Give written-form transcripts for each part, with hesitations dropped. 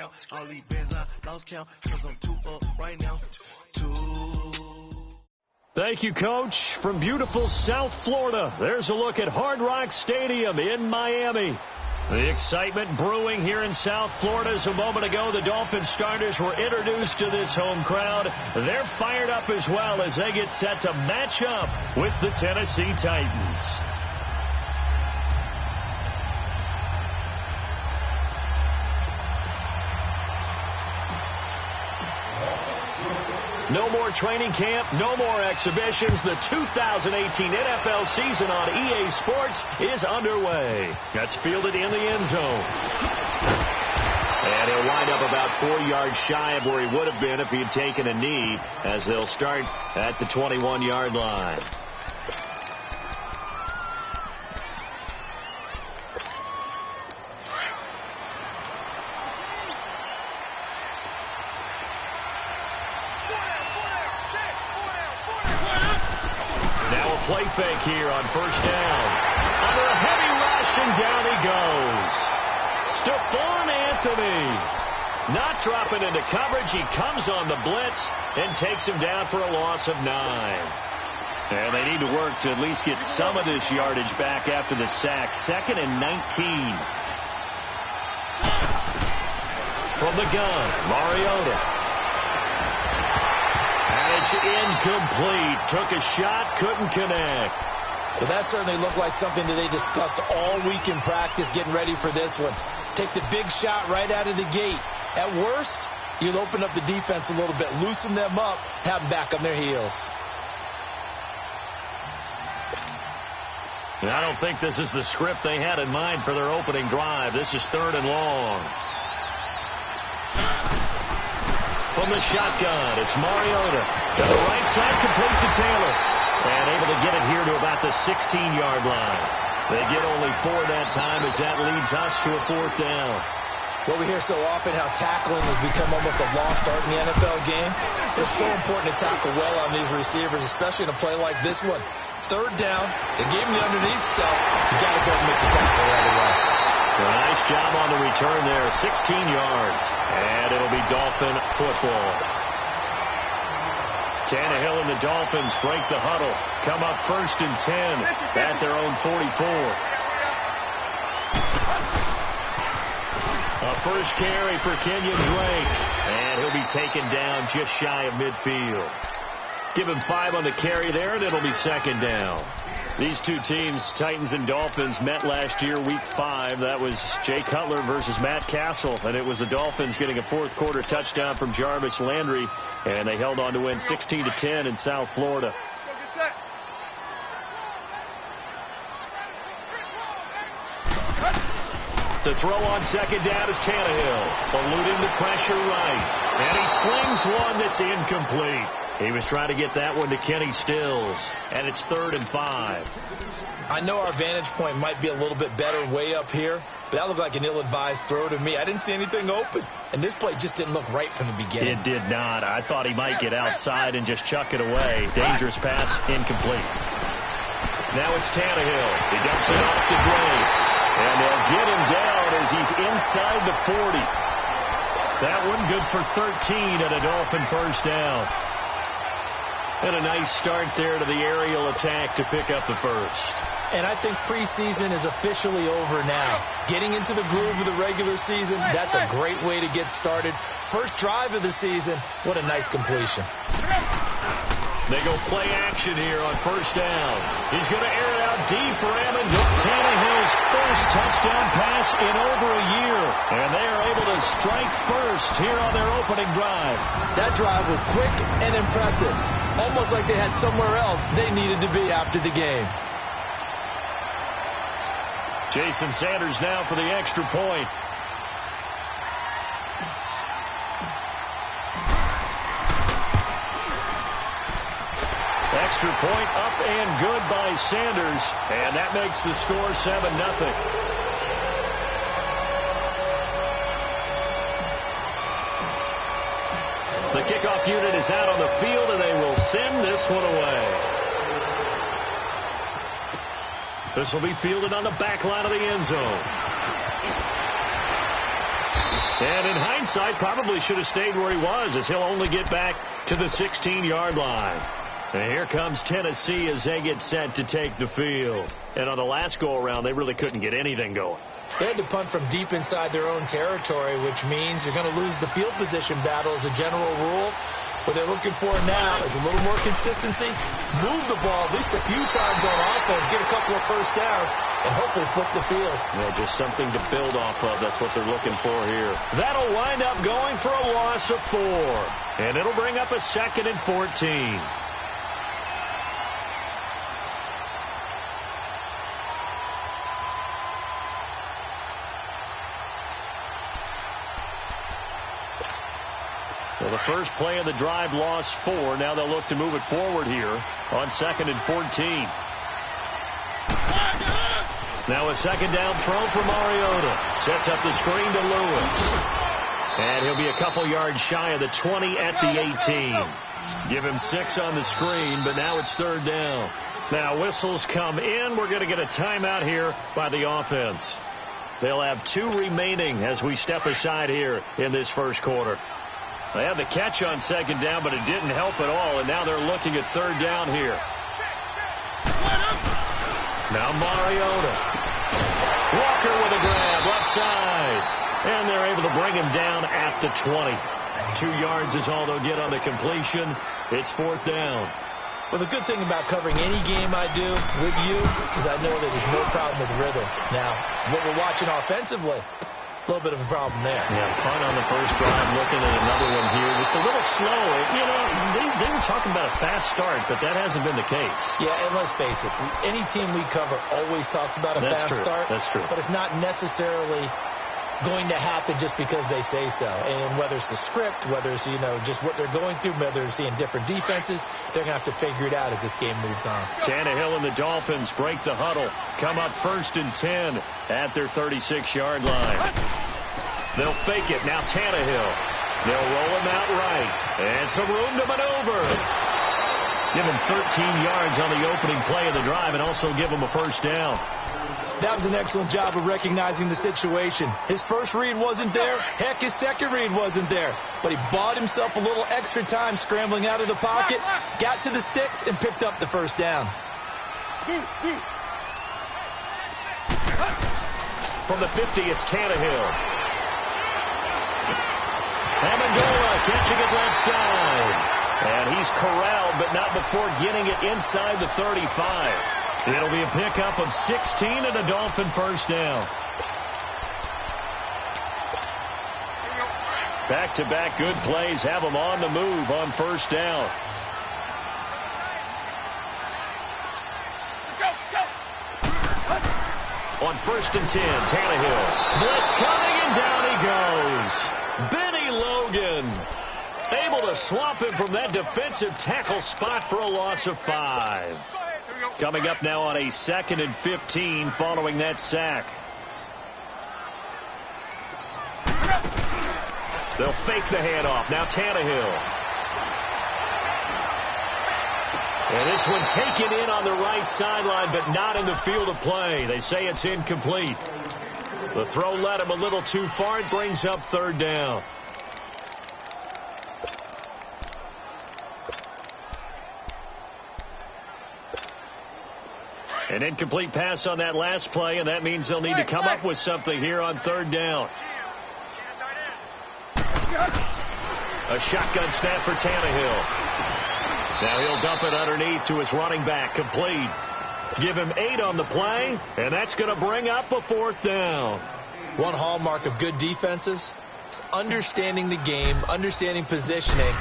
count. All these bands I lost count, cause I'm too up right now. Thank you, Coach. From beautiful South Florida, there's a look at Hard Rock Stadium in Miami. The excitement brewing here in South Florida. As a moment ago, the Dolphins starters were introduced to this home crowd. They're fired up as well as they get set to match up with the Tennessee Titans. No more training camp, no more exhibitions. The 2018 NFL season on EA Sports is underway. That's fielded in the end zone. And he'll wind up about 4 yards shy of where he would have been if he had taken a knee, as they'll start at the 21-yard line. Play fake here on first down. Under a heavy rush, and down he goes. Stephon Anthony not dropping into coverage. He comes on the blitz and takes him down for a loss of 9. And they need to work to at least get some of this yardage back after the sack. 2nd and 19. From the gun, Mariota. And it's incomplete. Took a shot, couldn't connect. Well, that certainly looked like something that they discussed all week in practice, getting ready for this one. Take the big shot right out of the gate. At worst, you'll open up the defense a little bit, loosen them up, have them back on their heels. And I don't think this is the script they had in mind for their opening drive. This is 3rd and long. From the shotgun, it's Mariota. To the right side, complete to Taylor. And able to get it here to about the 16-yard line. They get only 4 that time as that leads us to a 4th down. Well, we hear so often how tackling has become almost a lost art in the NFL game. It's so important to tackle well on these receivers, especially in a play like this one. 3rd down, they gave him the underneath stuff. You got to go and make the tackle right away. Nice job on the return there, 16 yards. And it'll be Dolphin football. Tannehill and the Dolphins break the huddle. Come up 1st and 10 at their own 44. A first carry for Kenyon Drake. And he'll be taken down just shy of midfield. Give him 5 on the carry there, and it'll be 2nd down. These two teams, Titans and Dolphins, met last year, Week 5. That was Jay Cutler versus Matt Castle, and it was the Dolphins getting a 4th-quarter touchdown from Jarvis Landry, and they held on to win 16-10 in South Florida. To throw on 2nd down is Tannehill, eluding the pressure right, and he slings one that's incomplete. He was trying to get that one to Kenny Stills, and it's 3rd and 5. I know our vantage point might be a little bit better way up here, but that looked like an ill-advised throw to me. I didn't see anything open, and this play just didn't look right from the beginning. It did not. I thought he might get outside and just chuck it away. Dangerous pass, incomplete. Now it's Tannehill. He dumps it off to Drake, and they'll get him down as he's inside the 40. That one good for 13 and a Dolphin first down. And a nice start there to the aerial attack to pick up the first. And I think preseason is officially over now. Getting into the groove of the regular season, that's a great way to get started. First drive of the season, what a nice completion. They go play action here on first down. He's going to air it out deep for Amendola. Tannehill's first touchdown pass in over a year. And they are able to strike first here on their opening drive. That drive was quick and impressive. Almost like they had somewhere else they needed to be after the game. Jason Sanders now for the extra point. Extra point up and good by Sanders. And that makes the score 7-0. The kickoff unit is out on the field, and they will send this one away. This will be fielded on the back line of the end zone. And in hindsight, probably should have stayed where he was, as he'll only get back to the 16-yard line. And here comes Tennessee as they get set to take the field. And on the last go-around, they really couldn't get anything going. They had to punt from deep inside their own territory, which means you're going to lose the field position battle as a general rule. What they're looking for now is a little more consistency, move the ball at least a few times on offense, get a couple of first downs, and hopefully flip the field. Yeah, just something to build off of. That's what they're looking for here. That'll wind up going for a loss of 4. And it'll bring up a 2nd and 14. Well, the first play of the drive lost 4. Now they'll look to move it forward here on 2nd and 14. Now a 2nd down throw for Mariota. Sets up the screen to Lewis. And he'll be a couple yards shy of the 20 at the 18. Give him 6 on the screen, but now it's 3rd down. Now whistles come in. We're going to get a timeout here by the offense. They'll have 2 remaining as we step aside here in this first quarter. They had the catch on 2nd down, but it didn't help at all, and now they're looking at 3rd down here. Now Mariota. Walker with a grab, left side. And they're able to bring him down at the 20. 2 yards is all they'll get on the completion. It's 4th down. Well, the good thing about covering any game I do with you is I know that there's no problem with rhythm. Now, what we're watching offensively, a little bit of a problem there. Yeah, fun on the first drive, looking at another one here. Just a little slow. You know, they were talking about a fast start, but that hasn't been the case. Yeah, and let's face it, any team we cover always talks about a fast start. That's true. But it's not necessarily going to happen just because they say so. And whether it's the script, whether it's, you know, just what they're going through, whether they're seeing different defenses, they're going to have to figure it out as this game moves on. Tannehill and the Dolphins break the huddle. Come up 1st and 10 at their 36-yard line. They'll fake it. Now Tannehill. They'll roll him out right. And some room to maneuver. Give him 13 yards on the opening play of the drive and also give him a first down. That was an excellent job of recognizing the situation. His first read wasn't there. Heck, his second read wasn't there. But he bought himself a little extra time scrambling out of the pocket, got to the sticks, and picked up the first down. From the 50, it's Tannehill. Amendola catching it left side. And he's corralled, but not before getting it inside the 35. It'll be a pickup of 16 and a Dolphin first down. Back-to-back good plays have them on the move on first down. On 1st and 10, Tannehill. Blitz coming, and down he goes. Benny Logan able to swamp him from that defensive tackle spot for a loss of 5. Coming up now on a 2nd and 15 following that sack. They'll fake the handoff. Now Tannehill. And this one taken in on the right sideline, but not in the field of play. They say it's incomplete. The throw led him a little too far. It brings up 3rd down. An incomplete pass on that last play, and that means they'll need to come up with something here on 3rd down. A shotgun snap for Tannehill. Now he'll dump it underneath to his running back. Complete. Give him 8 on the play, and that's going to bring up a 4th down. One hallmark of good defenses is understanding the game, understanding positioning,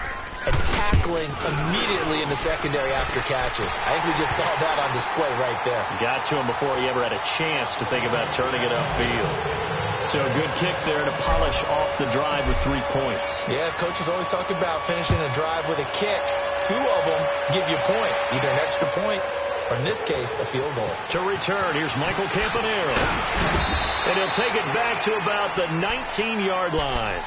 and tackling immediately in the secondary after catches. I think we just saw that on display right there. Got to him before he ever had a chance to think about turning it upfield. So a good kick there to polish off the drive with 3 points. Yeah, coaches always talk about finishing a drive with a kick. 2 of them give you points, either an extra point or, in this case, a field goal. To return, here's Michael Campanaro. And he'll take it back to about the 19-yard line.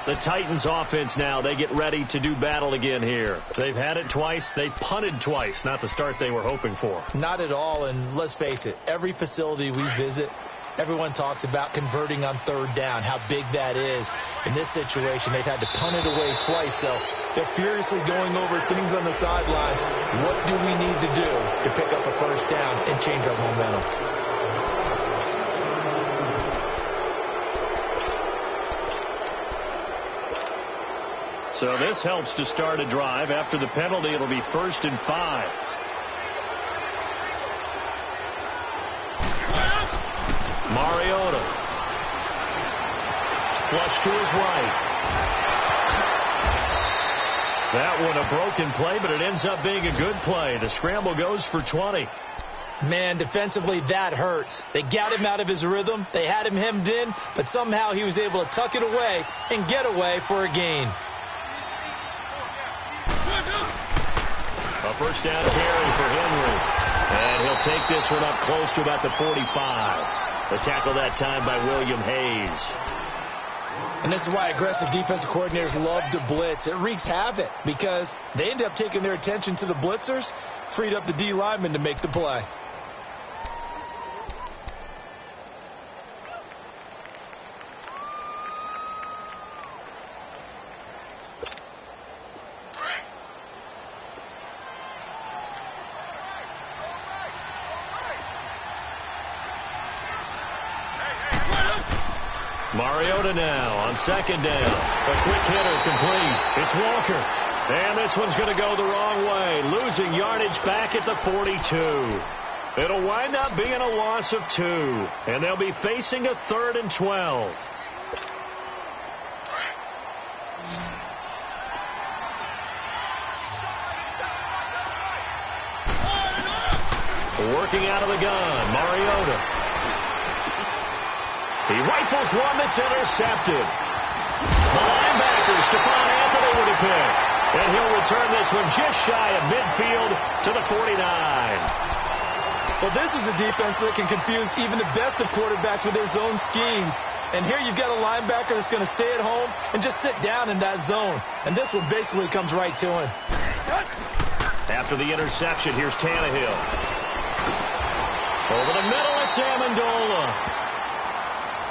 The Titans offense now, they get ready to do battle again here. They've had it twice. They punted twice. Not the start they were hoping for. Not at all, and let's face it, every facility we visit, everyone talks about converting on third down, how big that is. In this situation, they've had to punt it away twice, so they're furiously going over things on the sidelines. What do we need to do to pick up a first down and change our momentum? So this helps to start a drive. After the penalty, it'll be 1st and 5. Mariota. Flush to his right. That one a broken play, but it ends up being a good play. The scramble goes for 20. Man, defensively, that hurts. They got him out of his rhythm. They had him hemmed in, but somehow he was able to tuck it away and get away for a gain. A first down carry for Henry. And he'll take this one up close to about the 45. The tackle that time by William Hayes. And this is why aggressive defensive coordinators love to blitz. It wreaks havoc because they end up taking their attention to the blitzers, freed up the D lineman to make the play. Mariota now on 2nd down. A quick hitter complete. It's Walker. And this one's going to go the wrong way. Losing yardage back at the 42. It'll wind up being a loss of 2. And they'll be facing a 3rd and 12. Working out of the gun, Mariota. He rifles one that's intercepted. The linebacker, Stephon Anthony with a pick. And he'll return this one just shy of midfield to the 49. Well, this is a defense that can confuse even the best of quarterbacks with their zone schemes. And here you've got a linebacker that's going to stay at home and just sit down in that zone. And this one basically comes right to him. After the interception, here's Tannehill. Over the middle, it's Amendola.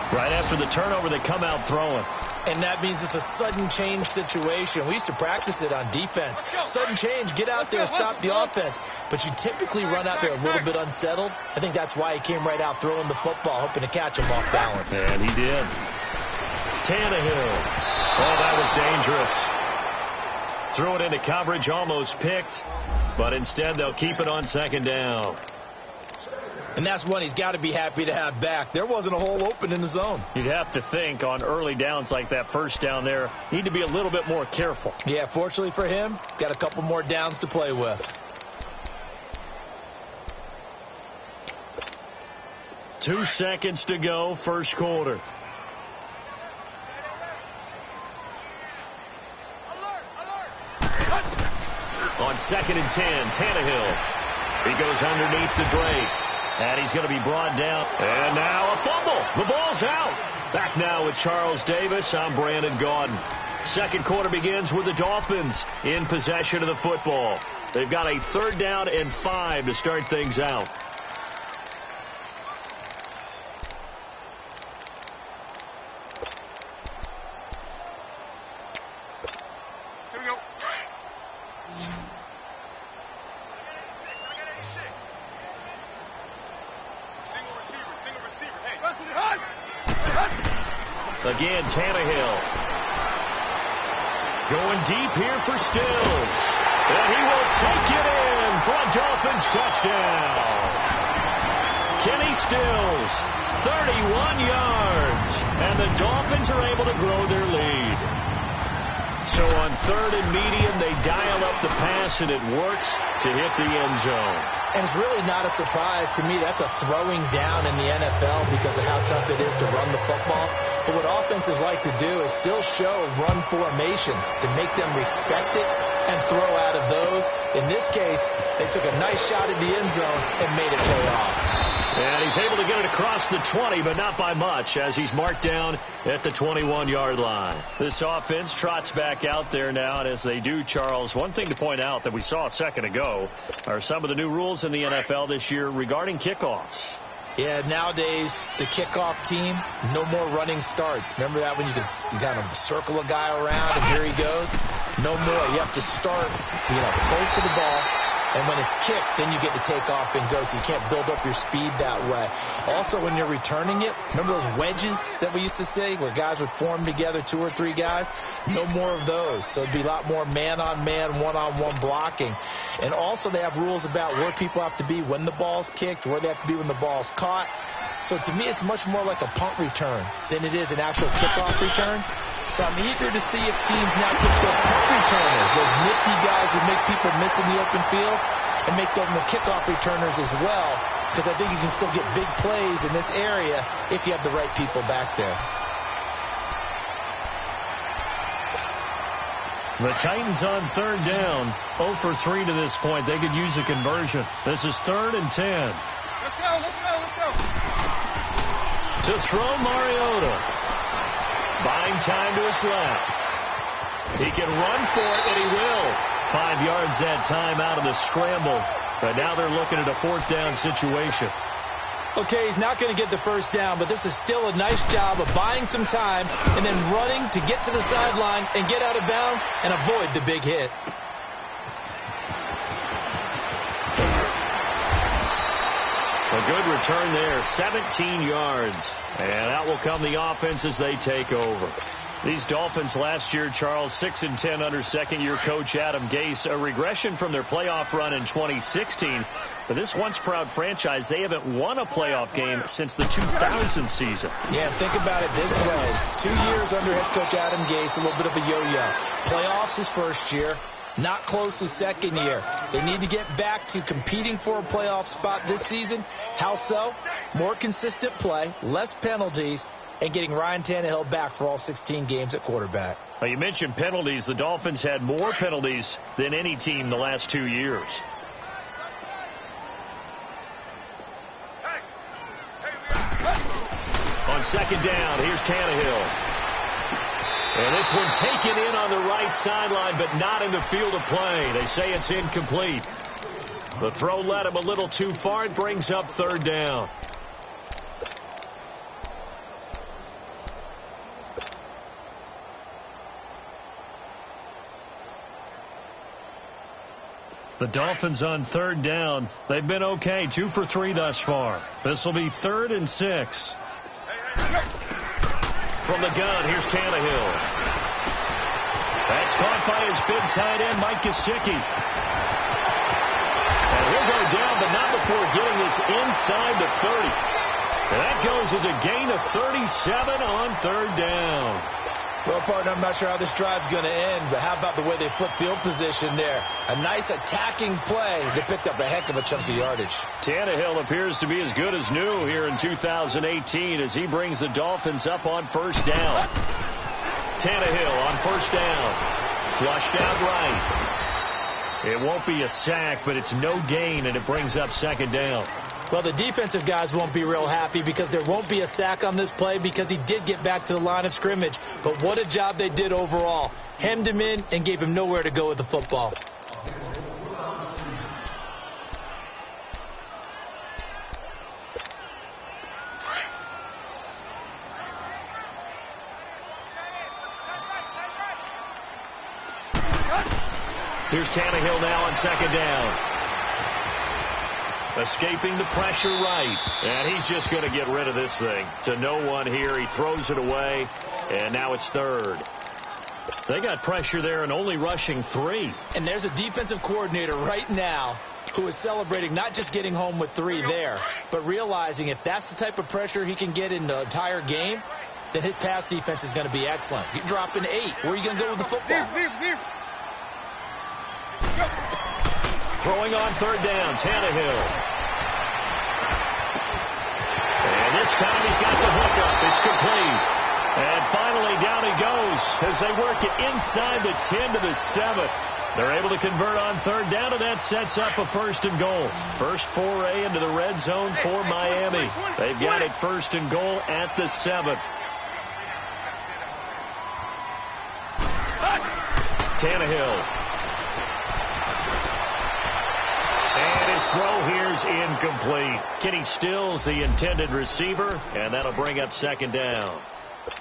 Right after the turnover, they come out throwing. And that means it's a sudden change situation. We used to practice it on defense. Sudden change, get out there, stop the offense. But you typically run out there a little bit unsettled. I think that's why he came right out throwing the football, hoping to catch him off balance. And he did. Tannehill. Oh, that was dangerous. Threw it into coverage, almost picked. But instead, they'll keep it on 2nd down. And that's one he's got to be happy to have back. There wasn't a hole open in the zone. You'd have to think on early downs like that first down there, need to be a little bit more careful. Yeah, fortunately for him, got a couple more downs to play with. 2 seconds to go, first quarter. On 2nd and 10, Tannehill. He goes underneath to Drake. And he's going to be brought down. And now a fumble. The ball's out. Back now with Charles Davis. I'm Brandon Gaudin. Second quarter begins with the Dolphins in possession of the football. They've got a 3rd down and 5 to start things out. Here we go. Again, Tannehill. Going deep here for Stills. And he will take it in for a Dolphins touchdown. Kenny Stills, 31 yards. And the Dolphins are able to grow their lead. So on 3rd and medium, they dial up the pass, and it works to hit the end zone. And it's really not a surprise to me. That's a throwing down in the NFL because of how tough it is to run the football. But what offenses like to do is still show run formations to make them respect it and throw out of those. In this case, they took a nice shot at the end zone and made it pay off. And he's able to get it across the 20, but not by much, as he's marked down at the 21-yard line. This offense trots back out there now, and as they do, Charles, one thing to point out that we saw a second ago are some of the new rules in the NFL this year regarding kickoffs. Yeah, nowadays, the kickoff team, no more running starts. Remember that when you kind of circle a guy around and here he goes? No more. You have to start, close to the ball. And when it's kicked, then you get to take off and go, so you can't build up your speed that way. Also, when you're returning it, remember those wedges that we used to say where guys would form together, 2 or 3 guys? No more of those. So it'd be a lot more man-on-man, one-on-one blocking. And also, they have rules about where people have to be when the ball's kicked, where they have to be when the ball's caught. So to me, it's much more like a punt return than it is an actual kickoff return. So I'm eager to see if teams now take their punt returners, those nifty guys who make people miss in the open field, and make them the kickoff returners as well, because I think you can still get big plays in this area if you have the right people back there. The Titans on 3rd down, 0 for 3 to this point. They could use a conversion. This is 3rd and 10. Let's go. To throw, Mariota. Buying time to his left. He can run for it, and he will. 5 yards that time out of the scramble. But now they're looking at a 4th down situation. Okay, he's not going to get the first down, but this is still a nice job of buying some time and then running to get to the sideline and get out of bounds and avoid the big hit. A good return there, 17 yards. And out will come the offense as they take over. These Dolphins last year, Charles, 6-10 under second-year coach Adam Gase. A regression from their playoff run in 2016. But this once-proud franchise, they haven't won a playoff game since the 2000 season. Yeah, think about it this way. 2 years under head coach Adam Gase, a little bit of a yo-yo. Playoffs his first year. Not close his second year. They need to get back to competing for a playoff spot this season. How so? More consistent play, less penalties, and getting Ryan Tannehill back for all 16 games at quarterback. Well, you mentioned penalties. The Dolphins had more penalties than any team the last 2 years. On 2nd down, here's Tannehill. And this one taken in on the right sideline, but not in the field of play. They say it's incomplete. The throw led him a little too far. It brings up 3rd down. The Dolphins on 3rd down. They've been okay, 2 for 3 thus far. This will be 3rd and 6. From the gun, here's Tannehill. That's caught by his big tight end, Mike Gesicki. And he'll go down, but not before getting this inside the 30. And that goes as a gain of 37 on 3rd down. Well, partner, I'm not sure how this drive's going to end, but how about the way they flip field position there? A nice attacking play. They picked up a heck of a chunk of yardage. Tannehill appears to be as good as new here in 2018 as he brings the Dolphins up on 1st down. Tannehill on 1st down. Flushed out right. It won't be a sack, but it's no gain, and it brings up 2nd down. Well, the defensive guys won't be real happy because there won't be a sack on this play because he did get back to the line of scrimmage. But what a job they did overall. Hemmed him in and gave him nowhere to go with the football. Here's Tannehill now on 2nd down. Escaping the pressure right. And he's just going to get rid of this thing. To no one here. He throws it away. And now it's 3rd. They got pressure there and only rushing 3. And there's a defensive coordinator right now who is celebrating not just getting home with 3 there, but realizing if that's the type of pressure he can get in the entire game, then his pass defense is going to be excellent. If you drop in 8, where are you going to go with the football? Throwing on 3rd down, Tannehill. And this time he's got the hookup. It's complete. And finally down he goes as they work it inside the 10 to the 7. They're able to convert on 3rd down, and that sets up a 1st and goal. First foray into the red zone for Miami. They've got it 1st and goal at the 7. Tannehill. And his throw here's incomplete. Kenny Stills, the intended receiver, and that'll bring up second down.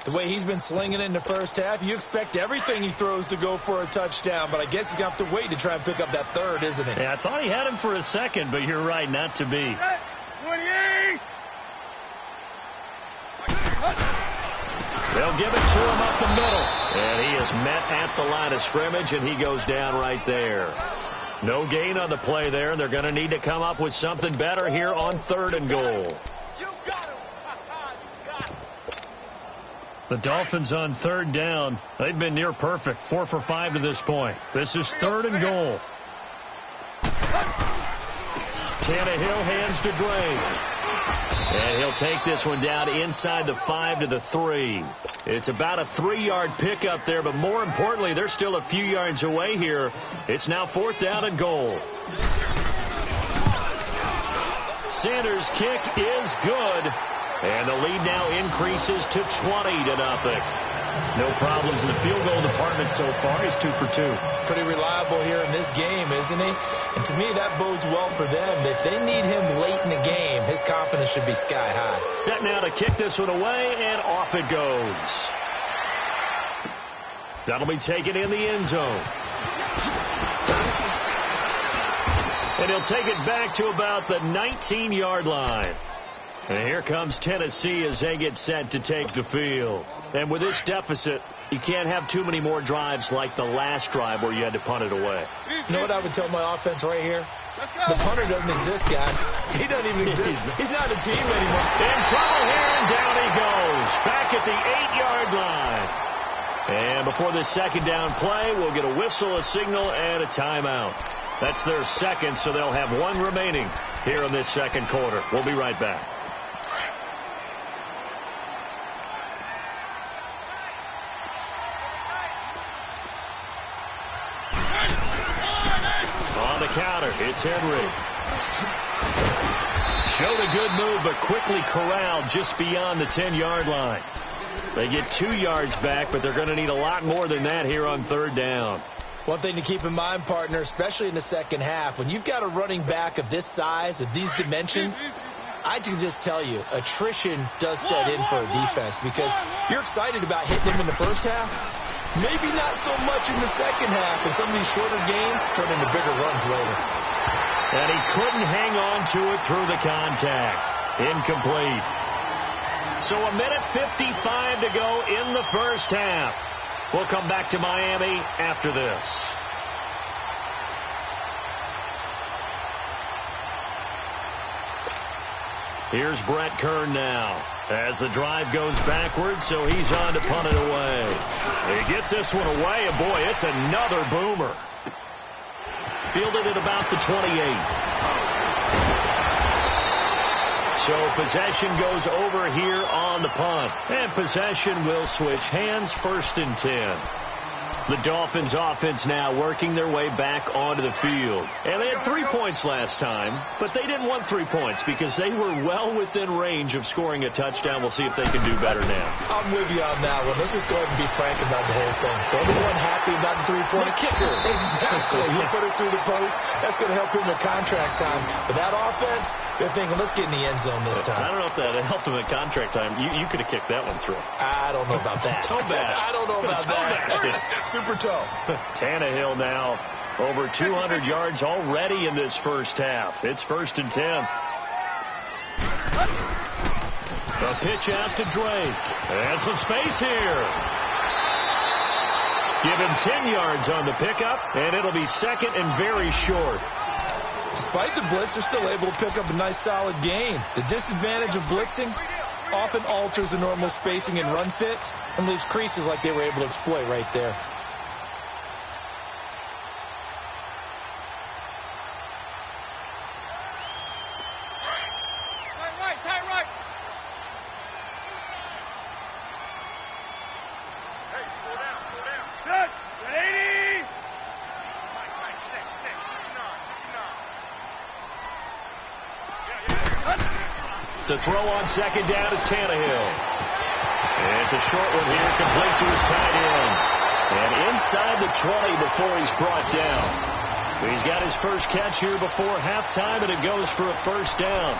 The way he's been slinging it in the first half, you expect everything he throws to go for a touchdown, but I guess he's going to have to wait to try and pick up that third, isn't he? Yeah, I thought he had him for a second, but you're right, not to be. 28! They'll give it to him up the middle. And he is met at the line of scrimmage, and he goes down right there. No gain on the play there, and they're going to need to come up with something better here on 3rd and goal. The Dolphins on 3rd down. They've been near perfect, 4 for 5 to this point. This is 3rd and goal. Tannehill hands to Drake. And he'll take this one down inside the 5 to the 3. It's about a 3-yard pickup there, but more importantly, they're still a few yards away here. It's now 4th down and goal. Sanders' kick is good. And the lead now increases to 20-0. No problems in the field goal department so far. He's 2 for 2. Pretty reliable here in this game, isn't he? And to me, that bodes well for them. If they need him late in the game, his confidence should be sky high. Set now to kick this one away, and off it goes. That'll be taken in the end zone. And he'll take it back to about the 19-yard line. And here comes Tennessee as they get set to take the field. And with this deficit, you can't have too many more drives like the last drive where you had to punt it away. You know what I would tell my offense right here? The punter doesn't exist, guys. He doesn't even exist. He's not a team anymore. In trouble here, and down he goes. Back at the 8-yard line. And before this second down play, we'll get a whistle, a signal, and a timeout. That's their second, so they'll have one remaining here in this second quarter. We'll be right back. On the counter, it's Henry. Showed a good move, but quickly corralled just beyond the 10-yard line. They get 2 yards back, but they're going to need a lot more than that here on 3rd down. One thing to keep in mind, partner, especially in the second half, when you've got a running back of this size, of these dimensions, I can just tell you, attrition does set in for a defense because you're excited about hitting him in the first half. Maybe not so much in the second half, and some of these shorter gains turn into bigger runs later. And he couldn't hang on to it through the contact. Incomplete. So a minute 55 to go in the first half. We'll come back to Miami after this. Here's Brett Kern now as the drive goes backwards, so he's on to punt it away. He gets this one away, and boy, it's another boomer. Fielded at about the 28. So possession goes over here on the punt. And possession will switch hands, 1st and 10. The Dolphins offense now working their way back onto the field. And they had 3 points last time, but they didn't want 3 points because they were well within range of scoring a touchdown. We'll see if they can do better now. I'm with you on that one. Let's just go ahead and be frank about the whole thing. The only one happy about the 3-point kicker. Exactly. He put it through the post. That's going to help him with contract time. But that offense, they're thinking, let's get in the end zone this time. I don't know if that helped him at contract time. You could have kicked that one through. I don't know about that. Toe bad. I don't know about that. Super toe. Tannehill now over 200 yards already in this first half. It's 1st and 10. A pitch out to Drake. And some space here. Give him 10 yards on the pickup, and it'll be 2nd and very short. Despite the blitz, they're still able to pick up a nice solid gain. The disadvantage of blitzing often alters the normal spacing and run fits and leaves creases like they were able to exploit right there. To throw on 2nd down is Tannehill. And it's a short one here, complete to his tight end. And inside the 20 before he's brought down. He's got his first catch here before halftime, and it goes for a first down.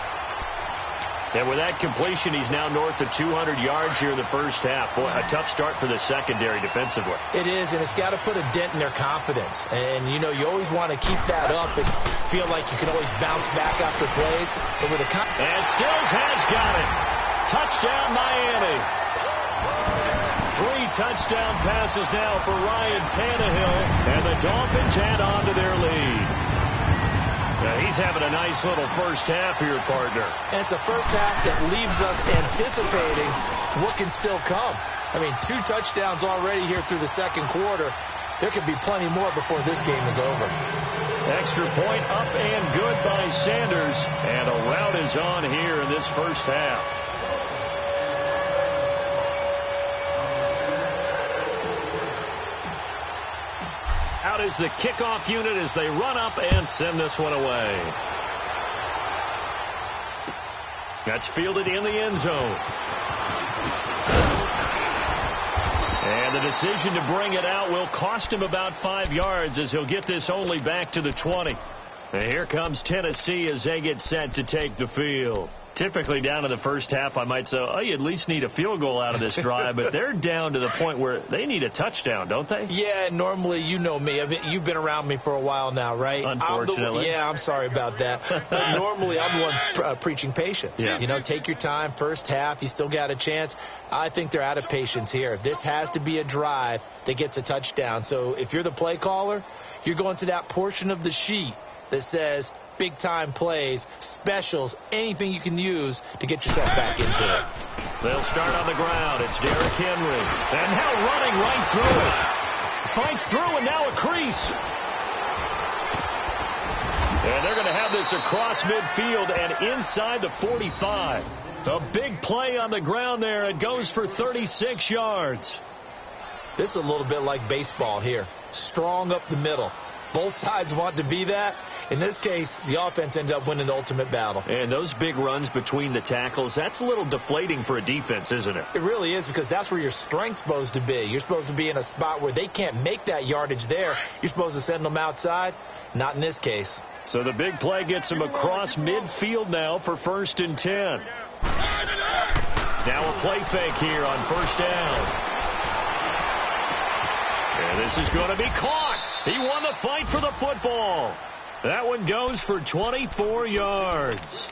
And with that completion, he's now north of 200 yards here in the first half. Boy, a tough start for the secondary defensively. It is, and it's got to put a dent in their confidence. And, you know, you always want to keep that up and feel like you can always bounce back after plays. But with and Stills has got it. Touchdown, Miami. 3 touchdown passes now for Ryan Tannehill, and the Dolphins add on to their lead. Now he's having a nice little first half here, partner. And it's a first half that leaves us anticipating what can still come. I mean, 2 touchdowns already here through the second quarter. There could be plenty more before this game is over. Extra point up and good by Sanders, and a rout is on here in this first half. Out is the kickoff unit as they run up and send this one away. That's fielded in the end zone. And the decision to bring it out will cost him about 5 yards as he'll get this only back to the 20. And here comes Tennessee as they get set to take the field. Typically down in the first half, I might say, oh, you at least need a field goal out of this drive, but they're down to the point where they need a touchdown, don't they? Yeah, normally, you know me. You've been around me for a while now, right? Unfortunately. I'm sorry about that. But normally, I'm the one preaching patience. Yeah. You know, take your time. First half, you still got a chance. I think they're out of patience here. This has to be a drive that gets a touchdown. So if you're the play caller, you're going to that portion of the sheet that says big-time plays, specials, anything you can use to get yourself back into it. They'll start on the ground. It's Derrick Henry. And now running right through it. Fights through, and now a crease. And they're going to have this across midfield and inside the 45. A big play on the ground there. It goes for 36 yards. This is a little bit like baseball here. Strong up the middle. Both sides want to be that. In this case, the offense ended up winning the ultimate battle. And those big runs between the tackles, that's a little deflating for a defense, isn't it? It really is, because that's where your strength's supposed to be. You're supposed to be in a spot where they can't make that yardage there. You're supposed to send them outside. Not in this case. So the big play gets them across midfield now for 1st and 10. Now a play fake here on first down. And this is going to be caught. He won the fight for the football. That one goes for 24 yards.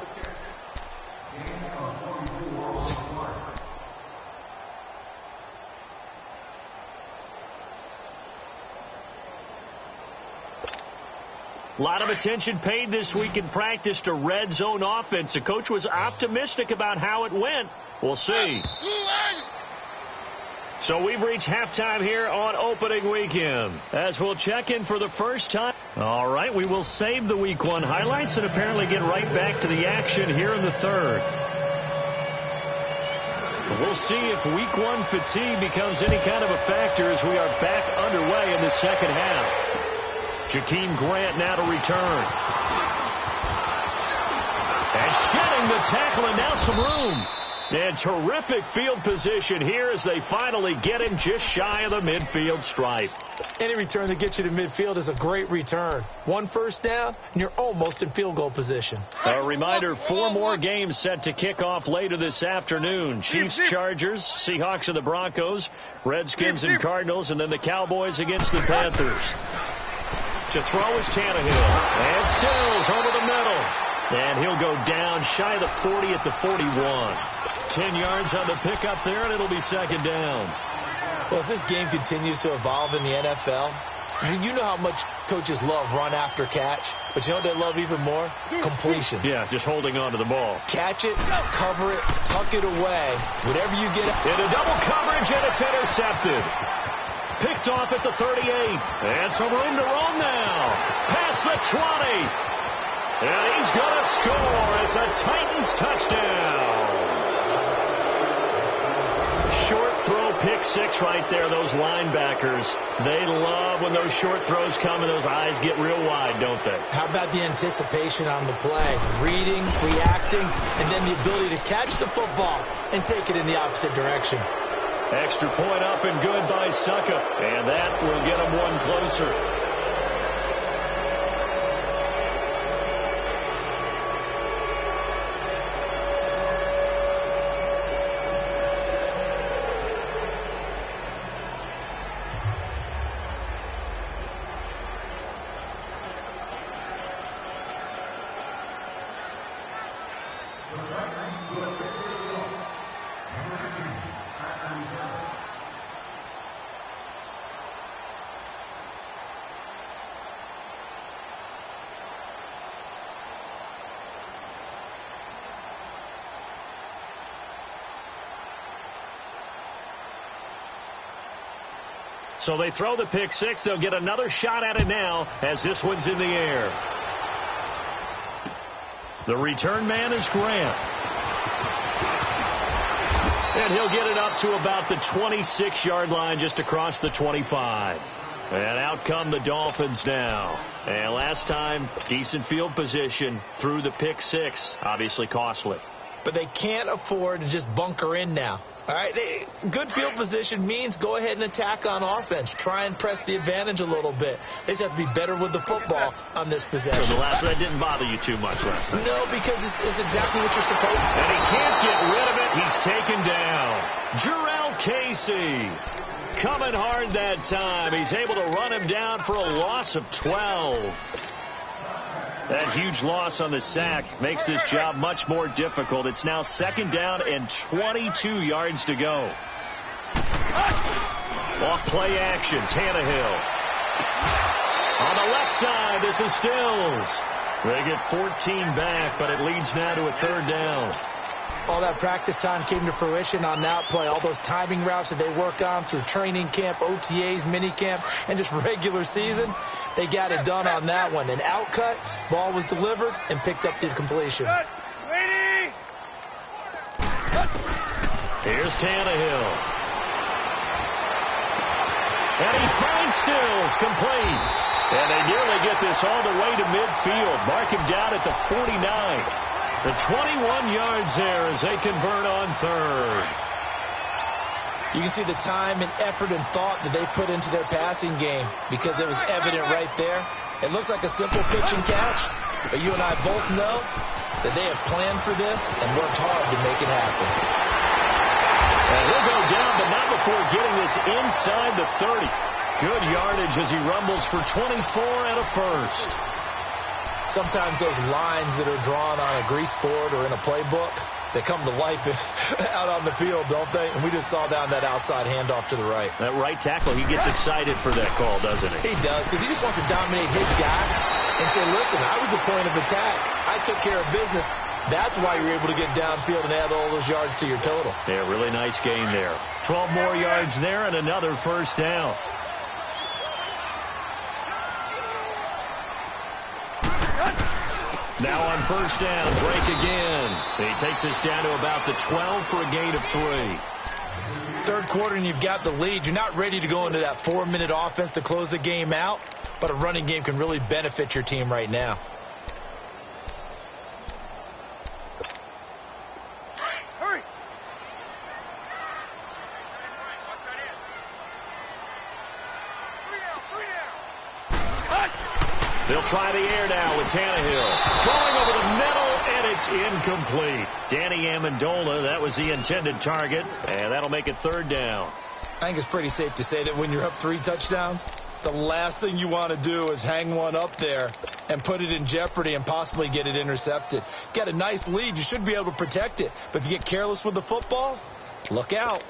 A lot of attention paid this week in practice to red zone offense. The coach was optimistic about how it went. We'll see. So we've reached halftime here on opening weekend as we'll check in for the first time. All right, we will save the Week 1 highlights and apparently get right back to the action here in the third. We'll see if Week 1 fatigue becomes any kind of a factor as we are back underway in the second half. Jakeem Grant now to return. And shedding the tackle, and now some room. And terrific field position here as they finally get him just shy of the midfield stripe. Any return that gets you to midfield is a great return. 1 first down, and you're almost in field goal position. A reminder, 4 more games set to kick off later this afternoon. Chiefs, Chargers, Seahawks and the Broncos, Redskins and Cardinals, and then the Cowboys against the Panthers. To throw is Tannehill. And Stills over the middle. And he'll go down shy of the 40 at the 41. 10 yards on the pickup there, and it'll be second down. Well, as this game continues to evolve in the NFL, you know how much coaches love run after catch, but you know what they love even more? Completion. Yeah, just holding on to the ball. Catch it, cover it, tuck it away. Whatever you get. Into double coverage, and it's intercepted. Picked off at the 38. And some room to roam now. Past the 20. And he's going to score. It's a Titans touchdown. Short throw, pick six right there. Those linebackers, they love when those short throws come and those eyes get real wide, don't they? How about the anticipation on the play? Reading, reacting, and then the ability to catch the football and take it in the opposite direction. Extra point up and good by Succa. And that will get him one closer. So they throw the pick six. They'll get another shot at it now as this one's in the air. The return man is Grant. And he'll get it up to about the 26-yard line, just across the 25. And out come the Dolphins now. And last time, decent field position through the pick six. Obviously costly. But they can't afford to just bunker in now. All right, good field position means go ahead and attack on offense. Try and press the advantage a little bit. They just have to be better with the football on this possession. So the last one didn't bother you too much last time? No, because it's exactly what you're supposed to. And he can't get rid of it. He's taken down. Jarrell Casey coming hard that time. He's able to run him down for a loss of 12. That huge loss on the sack makes this job much more difficult. It's now second down and 22 yards to go. Off play action, Tannehill. On the left side, this is Stills. They get 14 back, but it leads now to a third down. All that practice time came to fruition on that play. All those timing routes that they work on through training camp, OTAs, minicamp, and just regular season, they got it done on that one. An outcut, ball was delivered, and picked up the completion. Here's Tannehill. And he finds Stills, complete. And they nearly get this all the way to midfield. Mark him down at the 49. The 21 yards there as they convert on third. You can see the time and effort and thought that they put into their passing game because it was evident right there. It looks like a simple pitch and catch, but you and I both know that they have planned for this and worked hard to make it happen. And he'll go down, but not before getting this inside the 30. Good yardage as he rumbles for 24 and a first. Sometimes those lines that are drawn on a grease board or in a playbook, they come to life out on the field, don't they? And we just saw down that outside handoff to the right. That right tackle, he gets excited for that call, doesn't he? He does, because he just wants to dominate his guy and say, listen, I was the point of attack. I took care of business. That's why you're able to get downfield and add all those yards to your total. Yeah, really nice gain there. 12 more yards there and another first down. Now on first down, Drake again. He takes us down to about the 12 for a gain of 3. Third quarter and you've got the lead. You're not ready to go into that 4-minute offense to close the game out, but a running game can really benefit your team right now. Hurry! They'll try the air now with Tannehill. Throwing over the middle, and it's incomplete. Danny Amendola, that was the intended target, and that'll make it third down. I think it's pretty safe to say that when you're up 3 touchdowns, the last thing you want to do is hang one up there and put it in jeopardy and possibly get it intercepted. Got a nice lead. You should be able to protect it. But if you get careless with the football, look out.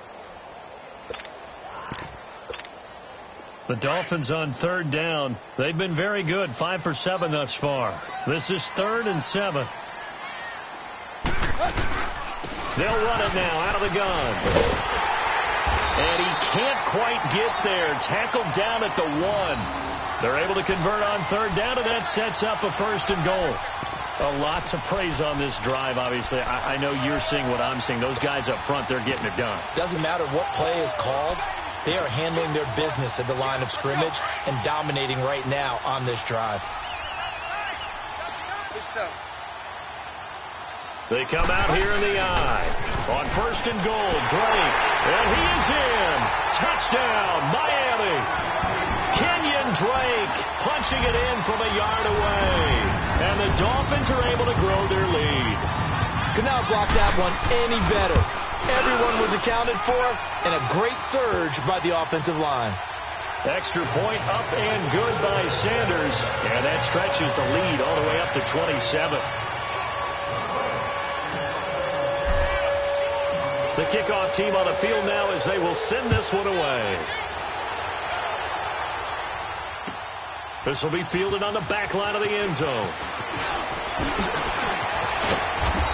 The Dolphins on third down. They've been very good, 5 for 7 thus far. This is 3rd and 7. They'll run it now out of the gun. And he can't quite get there. Tackled down at the 1. They're able to convert on third down, and that sets up a 1st and goal. Lots of praise on this drive, obviously. I know you're seeing what I'm seeing. Those guys up front, they're getting it done. Doesn't matter what play is called. They are handling their business at the line of scrimmage and dominating right now on this drive. They come out here in the eye. On 1st and goal, Drake. And he is in. Touchdown, Miami. Kenyon Drake punching it in from a yard away. And the Dolphins are able to grow their lead. Could not block that one any better. Everyone was accounted for, and a great surge by the offensive line. Extra point up and good by Sanders, and that stretches the lead all the way up to 27. The kickoff team on the field now as they will send this one away. This will be fielded on the back line of the end zone.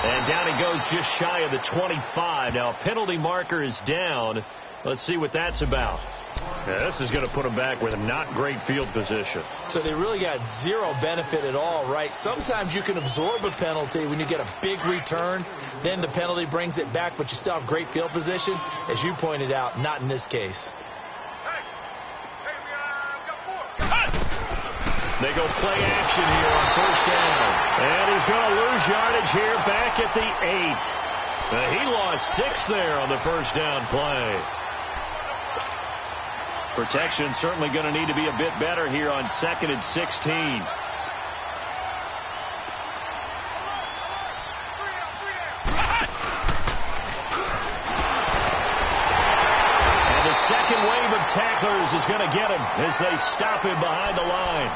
And down he goes just shy of the 25. Now a penalty marker is down. Let's see what that's about. Yeah, this is going to put them back with not great field position. So they really got zero benefit at all, right? Sometimes you can absorb a penalty when you get a big return. Then the penalty brings it back, but you still have great field position. As you pointed out, not in this case. They go play action here on first down. And he's going to lose yardage here back at the 8. He lost 6 there on the first down play. Protection certainly going to need to be a bit better here on 2nd and 16. And the second wave of tacklers is going to get him as they stop him behind the line.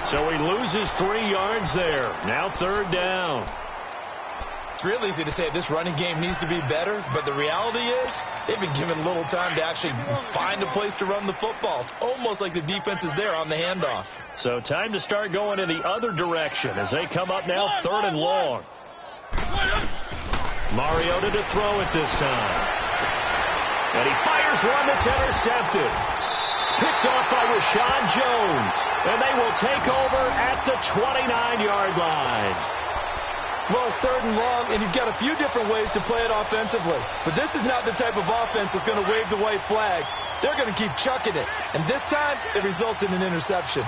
So he loses 3 yards there. Now 3rd down. It's real easy to say this running game needs to be better, but the reality is they've been given little time to actually find a place to run the football. It's almost like the defense is there on the handoff. So time to start going in the other direction as they come up now 3rd and long. Mariota to throw it this time. And he fires one that's intercepted. Picked off by Rashad Jones. And they will take over at the 29-yard line. Well, it's 3rd and long, and you've got a few different ways to play it offensively. But this is not the type of offense that's going to wave the white flag. They're going to keep chucking it. And this time, it results in an interception.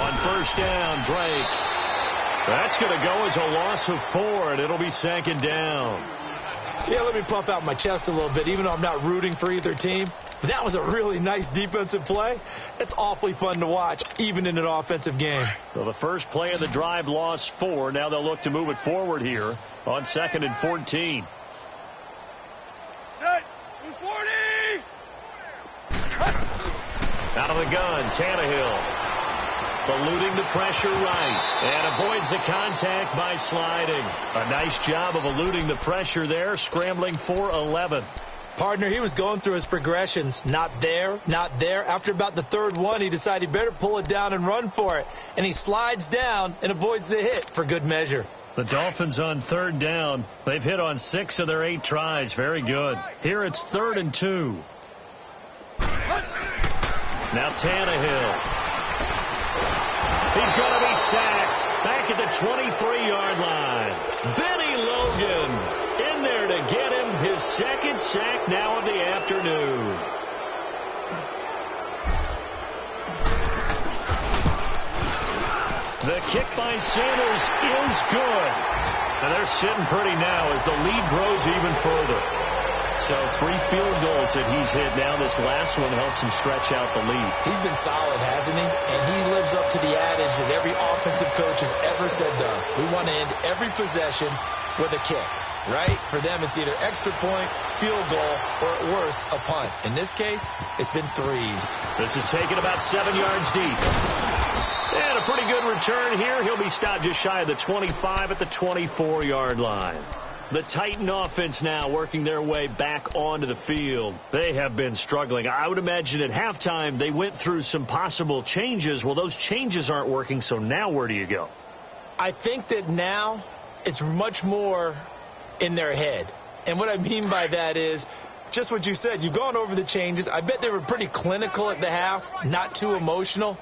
On first down, Drake. That's going to go as a loss of 4, and it'll be 2nd down. Yeah, let me puff out my chest a little bit, even though I'm not rooting for either team. But that was a really nice defensive play. It's awfully fun to watch, even in an offensive game. So the first play of the drive lost 4. Now they'll look to move it forward here on 2nd and 14. Out of the gun, Tannehill. Eluding the pressure right. And avoids the contact by sliding. A nice job of eluding the pressure there, scrambling for 11. Partner, he was going through his progressions. Not there, not there. After about the 3rd one, he decided he better pull it down and run for it. And he slides down and avoids the hit for good measure. The Dolphins on 3rd down. They've hit on 6 of their 8 tries. Very good. Here it's 3rd and 2. Now Tannehill. He's going to be sacked back at the 23-yard line. Benny Logan in there to get him his 2nd sack now of the afternoon. The kick by Sanders is good. And they're sitting pretty now as the lead grows even further. So 3 field goals that he's hit now. This last one helps him stretch out the lead. He's been solid, hasn't he? And he lives up to the adage that every offensive coach has ever said to us. We want to end every possession with a kick, right? For them, it's either extra point, field goal, or at worst, a punt. In this case, it's been 3s. This is taken about 7 yards deep. And a pretty good return here. He'll be stopped just shy of the 25 at the 24-yard line. The Titan offense now working their way back onto the field. They have been struggling. I would imagine at halftime they went through some possible changes. Well, those changes aren't working, so now where do you go? I think that now it's much more in their head. And what I mean by that is just what you said. You've gone over the changes. I bet they were pretty clinical at the half, not too emotional.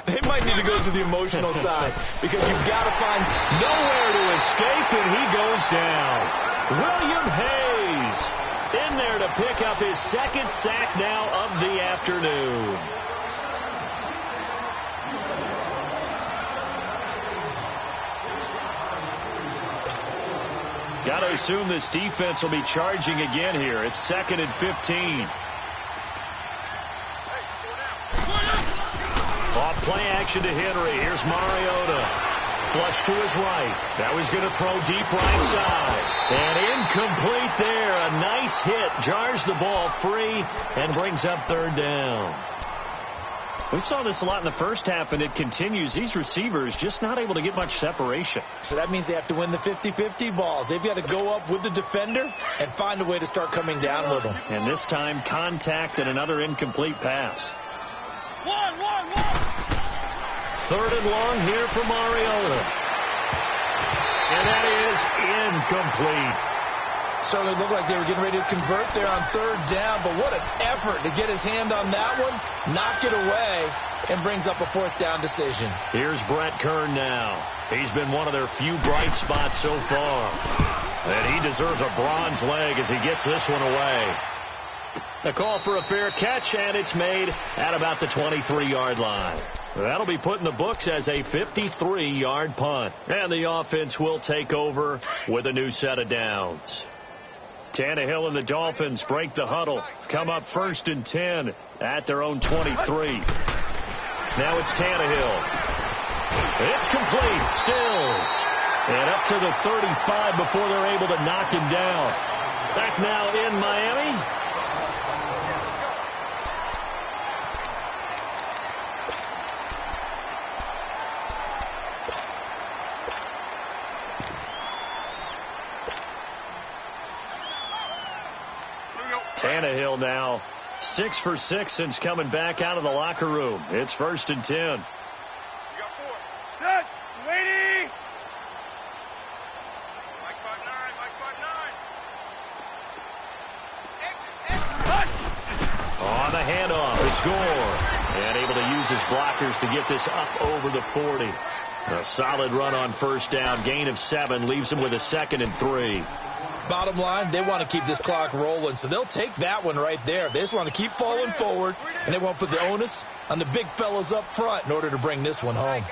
They might need to go to the emotional side because you've got to find nowhere to escape, and he goes down. William Hayes in there to pick up his 2nd sack now of the afternoon. Got to assume this defense will be charging again here. It's 2nd and 15. Off play action to Henry. Here's Mariota. Flush to his right. Now he's going to throw deep right side. And incomplete there. A nice hit. Jars the ball free and brings up 3rd down. We saw this a lot in the first half, and it continues. These receivers just not able to get much separation. So that means they have to win the 50-50 balls. They've got to go up with the defender and find a way to start coming down with them. And this time, contact and another incomplete pass. 3rd and long here for Mariota. And that is incomplete. Certainly looked like they were getting ready to convert there on third down, but what an effort to get his hand on that one, knock it away, and brings up a fourth down decision. Here's Brett Kern now. He's been one of their few bright spots so far. And he deserves a bronze leg as he gets this one away. A call for a fair catch, and it's made at about the 23-yard line. That'll be put in the books as a 53-yard punt. And the offense will take over with a new set of downs. Tannehill and the Dolphins break the huddle. Come up 1st and 10 at their own 23. Now it's Tannehill. It's complete. Stills. And up to the 35 before they're able to knock him down. Back now in Miami. Tannehill now 6 for 6 since coming back out of the locker room. It's 1st and 10. You got 4. Set. Waiting. Mike 5-9. Mike 5-9. On the handoff, it's Gore. And able to use his blockers to get this up over the 40. A solid run on 1st down. Gain of 7 leaves him with a 2nd and 3. Bottom line, they want to keep this clock rolling, so they'll take that one right there. They just want to keep falling forward, and they won't put the onus on the big fellas up front in order to bring this one home.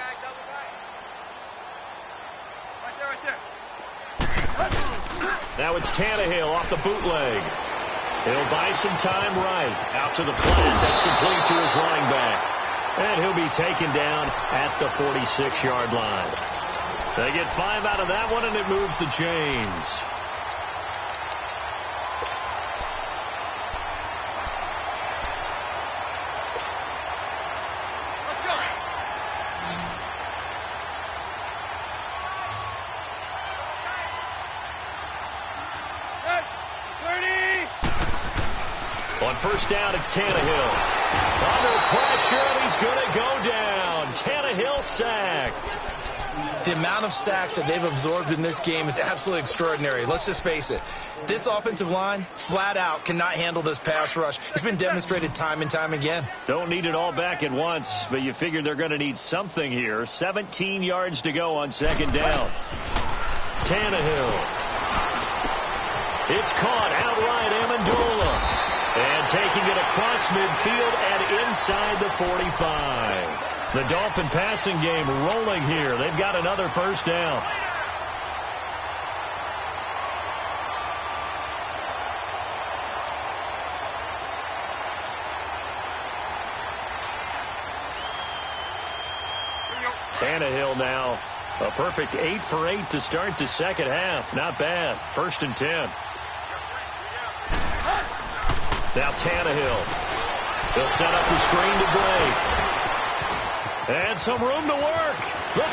Now it's Tannehill off the bootleg. He'll buy some time right. Out to the flat. That's complete to his running back. And he'll be taken down at the 46-yard line. They get 5 out of that one, and it moves the chains. On 1st down, it's Tannehill. Under pressure, and he's going to go down. Tannehill sacked. The amount of sacks that they've absorbed in this game is absolutely extraordinary. Let's just face it. This offensive line, flat out, cannot handle this pass rush. It's been demonstrated time and time again. Don't need it all back at once, but you figure they're going to need something here. 17 yards to go on 2nd down. Tannehill. It's caught outright, Amendola. And taking it across midfield and inside the 45. The Dolphin passing game rolling here. They've got another 1st down. Tannehill now a perfect 8 for 8 to start the 2nd half. Not bad. 1st and 10. Now Tannehill. He'll set up the screen to Drake. And some room to work. The 20.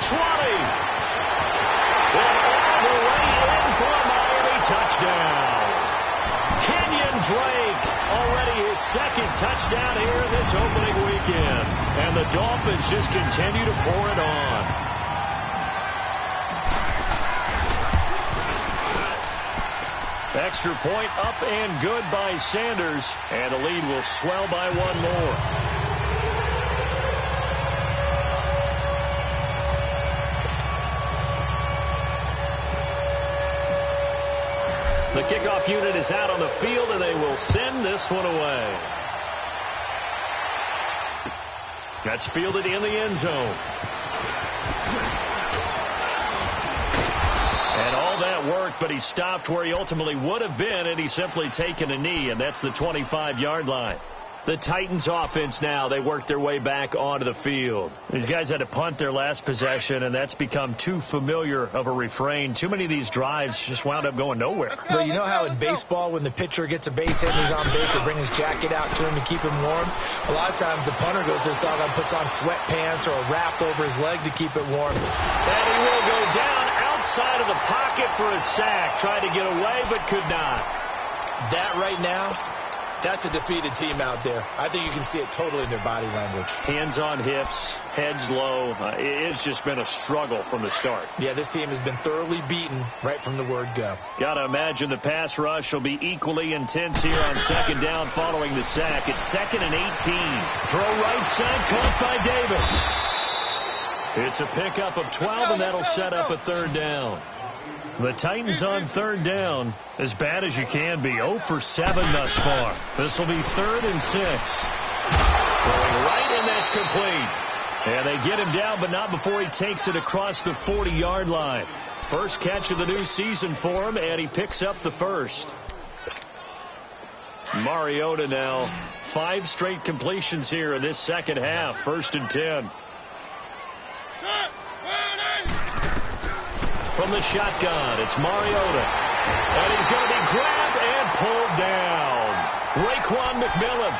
And all the way in for a Miami touchdown. Kenyon Drake, already his 2nd touchdown here in this opening weekend. And the Dolphins just continue to pour it on. Extra point up and good by Sanders, and the lead will swell by 1 more. The kickoff unit is out on the field, and they will send this one away. That's fielded in the end zone. And all that work, but he stopped where he ultimately would have been, and he's simply taken a knee, and that's the 25-yard line. The Titans offense now, they work their way back onto the field. These guys had to punt their last possession, and that's become too familiar of a refrain. Too many of these drives just wound up going nowhere. Well, you know how in baseball, when the pitcher gets a base hit and he's on base, they bring his jacket out to him to keep him warm? A lot of times the punter goes to the sideline, puts on sweatpants or a wrap over his leg to keep it warm. And he will go down outside of the pocket for a sack. Tried to get away, but could not. That right now That's a defeated team out there. I think you can see it totally in their body language. Hands on hips, heads low. It's just been a struggle from the start. Yeah, this team has been thoroughly beaten right from the word go. Got to imagine the pass rush will be equally intense here on second down following the sack. It's 2nd and 18. Throw right side caught by Davis. It's a pickup of 12, and that'll set up a 3rd down. The Titans on 3rd down, as bad as you can be, 0 for 7 thus far. This will be 3rd and 6. Throwing right, and that's complete. And they get him down, but not before he takes it across the 40-yard line. First catch of the new season for him, and he picks up the first. Mariota now, 5 straight completions here in this second half. 1st and 10. From the shotgun, it's Mariota. And he's going to be grabbed and pulled down. Raekwon McMillan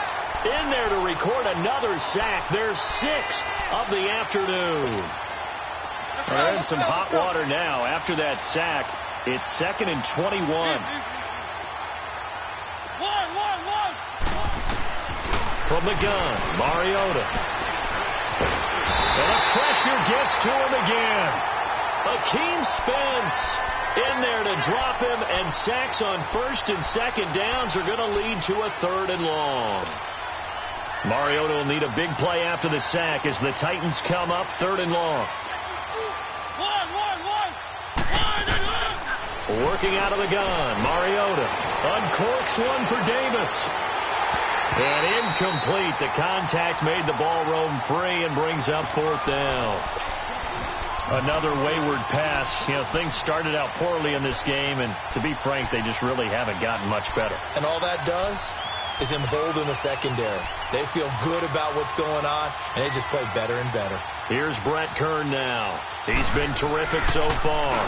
in there to record another sack. Their 6th of the afternoon. They're in some hot water now. After that sack, it's 2nd and 21. From the gun, Mariota. And the pressure gets to him again. Akeem Spence in there to drop him, and sacks on 1st and 2nd downs are going to lead to a 3rd and long. Mariota will need a big play after the sack as the Titans come up 3rd and long. Working out of the gun, Mariota uncorks one for Davis. And incomplete. The contact made the ball roam free and brings up 4th down. Another wayward pass. You know, things started out poorly in this game, and to be frank, they just really haven't gotten much better. And all that does is embolden the secondary. They feel good about what's going on, and they just play better and better. Here's Brett Kern now. He's been terrific so far.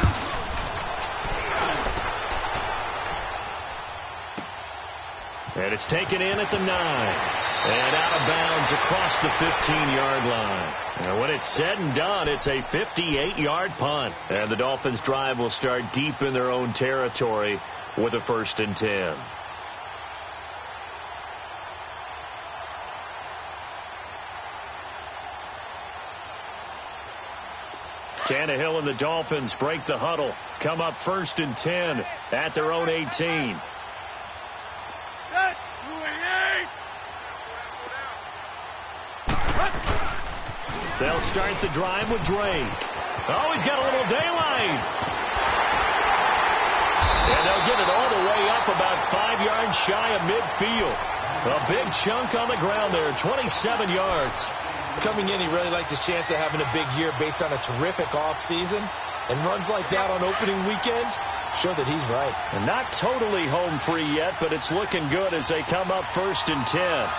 And it's taken in at the 9. And out of bounds across the 15-yard line. And when it's said and done, it's a 58-yard punt. And the Dolphins' drive will start deep in their own territory with a 1st and 10. Tannehill and the Dolphins break the huddle. Come up 1st and 10 at their own 18. They'll start the drive with Drake. Oh, he's got a little daylight. And they'll get it all the way up about 5 yards shy of midfield. A big chunk on the ground there, 27 yards. Coming in, he really liked his chance of having a big year based on a terrific offseason. And runs like that on opening weekend show that he's right. And not totally home free yet, but it's looking good as they come up 1st and 10.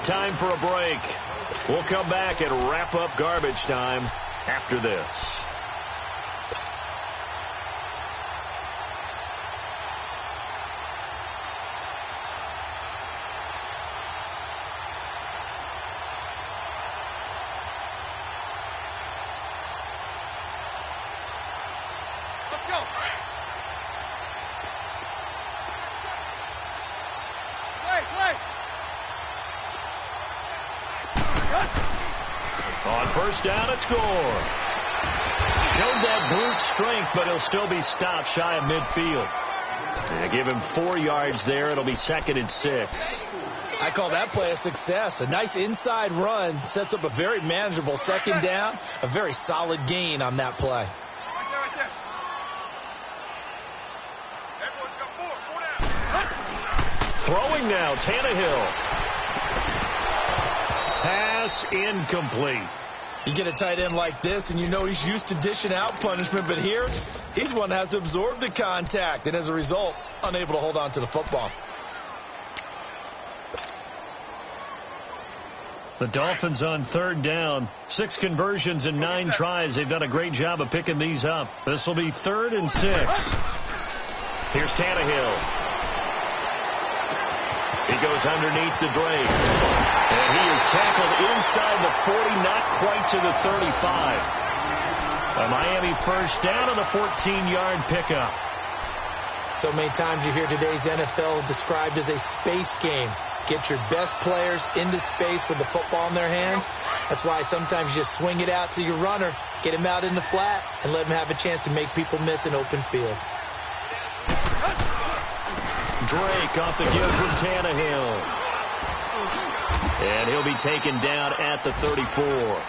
Time for a break. We'll come back and wrap up garbage time after this. Let's go. Play. On 1st down, it's Gore. Showed that brute strength, but he'll still be stopped shy of midfield. They give him 4 yards there. It'll be 2nd and 6. I call that play a success. A nice inside run sets up a very manageable 2nd down. A very solid gain on that play. Right there. Everyone's got 4 down. Throwing now, Tannehill. Pass incomplete. You get a tight end like this, and you know he's used to dishing out punishment, but here, he's one that has to absorb the contact, and as a result, unable to hold on to the football. The Dolphins on third down. 6 conversions in 9 tries. They've done a great job of picking these up. This will be 3rd and 6. Here's Tannehill. He goes underneath to Drake. And he is tackled inside the 40, not quite to the 35. A Miami first down on the 14-yard pickup. So many times you hear today's NFL described as a space game. Get your best players into space with the football in their hands. That's why sometimes you just swing it out to your runner, get him out in the flat, and let him have a chance to make people miss an open field. Drake off the give from Tannehill. And he'll be taken down at the 34.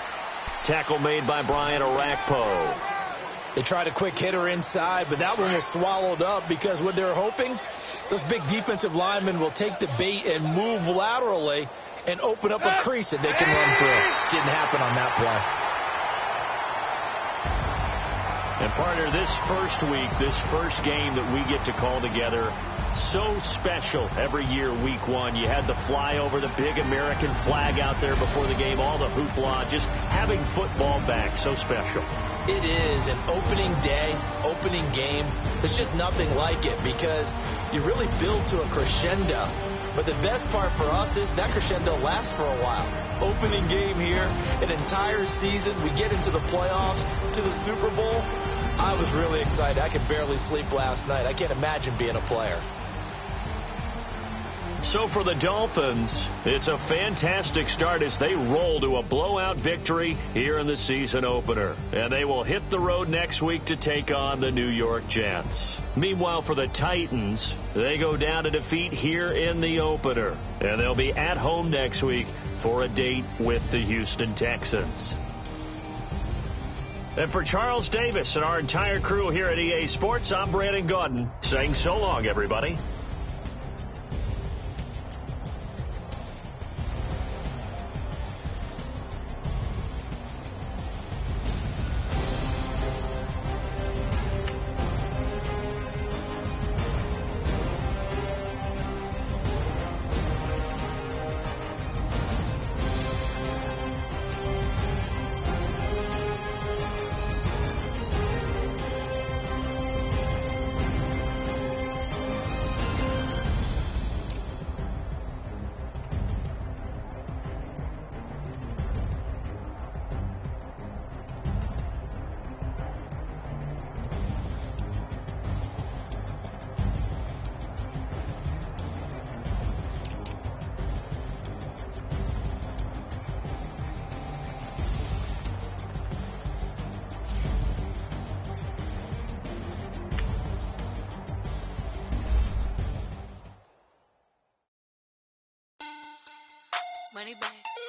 Tackle made by Brian Orakpo. They tried a quick hitter inside, but that one was swallowed up because what they're hoping, those big defensive linemen will take the bait and move laterally and open up a crease that they can run through. Didn't happen on that play. And partner, this first week, this first game that we get to call together, so special every year, week 1. You had the flyover, the big American flag out there before the game, all the hoopla, just having football back, so special. It is an opening day, opening game. There's just nothing like it because you really build to a crescendo. But the best part for us is that crescendo lasts for a while. Opening game here, an entire season. We get into the playoffs, to the Super Bowl. I was really excited. I could barely sleep last night. I can't imagine being a player. So for the Dolphins, it's a fantastic start as they roll to a blowout victory here in the season opener. And they will hit the road next week to take on the New York Jets. Meanwhile, for the Titans, they go down to defeat here in the opener. And they'll be at home next week for a date with the Houston Texans. And for Charles Davis and our entire crew here at EA Sports, I'm Brandon Gaudin saying so long, everybody. Money back.